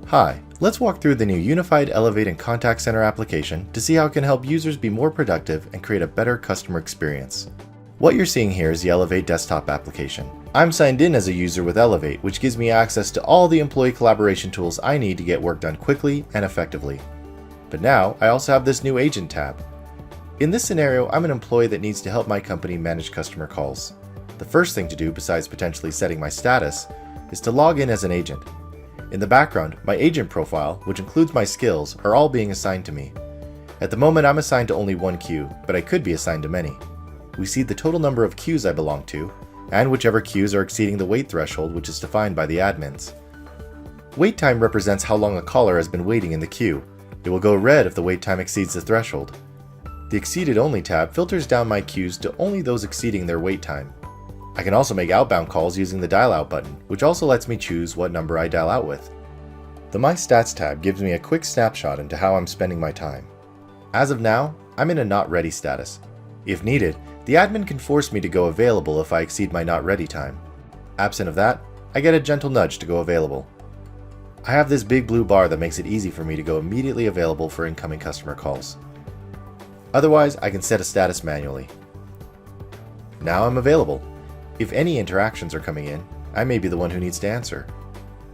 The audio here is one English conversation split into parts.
Hi, let's walk through the new Unified Elevate and Contact Center application to see how it can help users be more productive and create a better customer experience. What you're seeing here is the Elevate desktop application. I'm signed in as a user with Elevate, which gives me access to all the employee collaboration tools I need to get work done quickly and effectively. But now, I also have this new Agent tab. In this scenario, I'm an employee that needs to help my company manage customer calls. The first thing to do, besides potentially setting my status, is to log in as an agent. In the background, my agent profile, which includes my skills, are all being assigned to me. At the moment, I'm assigned to only one queue, but I could be assigned to many. We see the total number of queues I belong to, and whichever queues are exceeding the wait threshold, which is defined by the admins. Wait time represents how long a caller has been waiting in the queue. It will go red if the wait time exceeds the threshold. The Exceeded Only tab filters down my queues to only those exceeding their wait time. I can also make outbound calls using the dial out button, which also lets me choose what number I dial out with. The My Stats tab gives me a quick snapshot into how I'm spending my time. As of now, I'm in a not ready status. If needed, the admin can force me to go available if I exceed my not ready time. Absent of that, I get a gentle nudge to go available. I have this big blue bar that makes it easy for me to go immediately available for incoming customer calls. Otherwise, I can set a status manually. Now I'm available. If any interactions are coming in, I may be the one who needs to answer.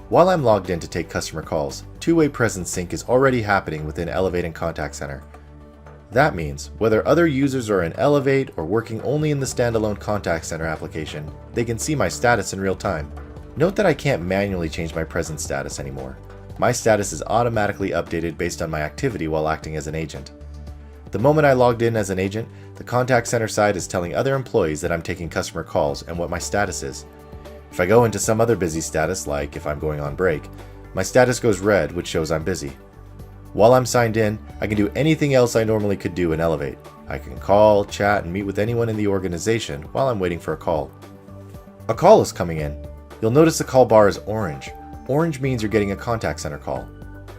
While I'm logged in to take customer calls, two-way presence sync is already happening within Elevate and Contact Center. That means, whether other users are in Elevate or working only in the standalone Contact Center application, they can see my status in real time. Note that I can't manually change my presence status anymore. My status is automatically updated based on my activity while acting as an agent. The moment I logged in as an agent, the Contact Center side is telling other employees that I'm taking customer calls and what my status is. If I go into some other busy status, like if I'm going on break, my status goes red, which shows I'm busy. While I'm signed in, I can do anything else I normally could do in Elevate. I can call, chat, and meet with anyone in the organization while I'm waiting for a call. A call is coming in. You'll notice the call bar is orange. Orange means you're getting a Contact Center call.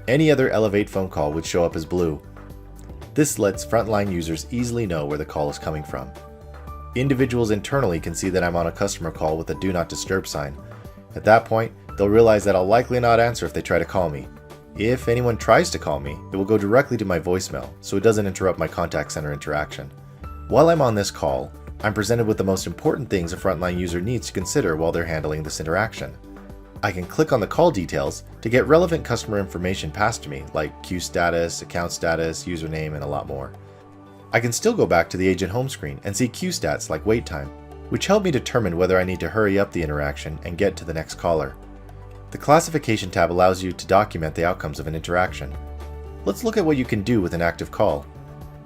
Any other Elevate phone call would show up as blue. This lets frontline users easily know where the call is coming from. Individuals internally can see that I'm on a customer call with a Do Not Disturb sign. At that point, they'll realize that I'll likely not answer if they try to call me. If anyone tries to call me, it will go directly to my voicemail, so it doesn't interrupt my Contact Center interaction. While I'm on this call, I'm presented with the most important things a frontline user needs to consider while they're handling this interaction. I can click on the call details to get relevant customer information passed to me, like queue status, account status, username, and a lot more. I can still go back to the agent home screen and see queue stats like wait time, which help me determine whether I need to hurry up the interaction and get to the next caller. The classification tab allows you to document the outcomes of an interaction. Let's look at what you can do with an active call.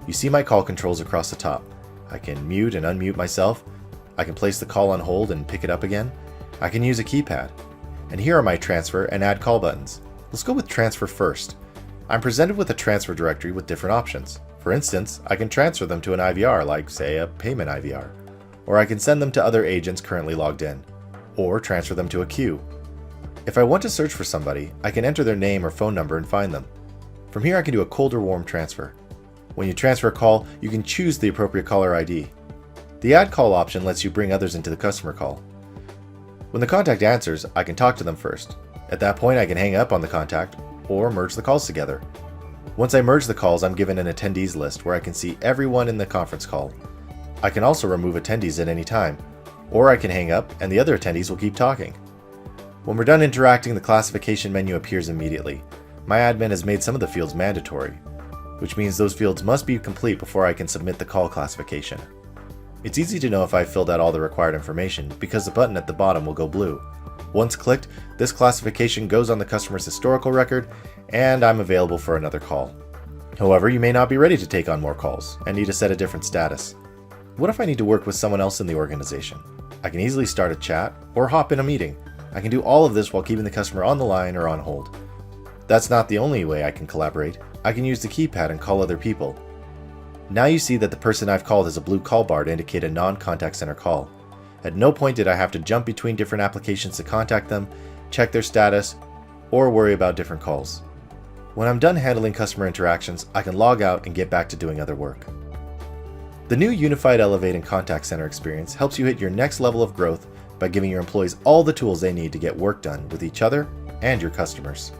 You see my call controls across the top. I can mute and unmute myself. I can place the call on hold and pick it up again. I can use a keypad. And here are my transfer and add call buttons. Let's go with transfer first. I'm presented with a transfer directory with different options. For instance, I can transfer them to an IVR, like say a payment IVR, or I can send them to other agents currently logged in, or transfer them to a queue. If I want to search for somebody, I can enter their name or phone number and find them. From here I can do a cold or warm transfer. When you transfer a call, you can choose the appropriate caller ID. The add call option lets you bring others into the customer call. When the contact answers, I can talk to them first. At that point, I can hang up on the contact or merge the calls together. Once I merge the calls, I'm given an attendees list where I can see everyone in the conference call. I can also remove attendees at any time, or I can hang up and the other attendees will keep talking. When we're done interacting, the classification menu appears immediately. My admin has made some of the fields mandatory, which means those fields must be complete before I can submit the call classification. It's easy to know if I've filled out all the required information because the button at the bottom will go blue. Once clicked, this classification goes on the customer's historical record and I'm available for another call. However, you may not be ready to take on more calls and need to set a different status. What if I need to work with someone else in the organization? I can easily start a chat or hop in a meeting. I can do all of this while keeping the customer on the line or on hold. That's not the only way I can collaborate. I can use the keypad and call other people. Now you see that the person I've called has a blue call bar to indicate a non-contact center call. At no point did I have to jump between different applications to contact them, check their status, or worry about different calls. When I'm done handling customer interactions, I can log out and get back to doing other work. The new Unified Elevate and Contact Center experience helps you hit your next level of growth by giving your employees all the tools they need to get work done with each other and your customers.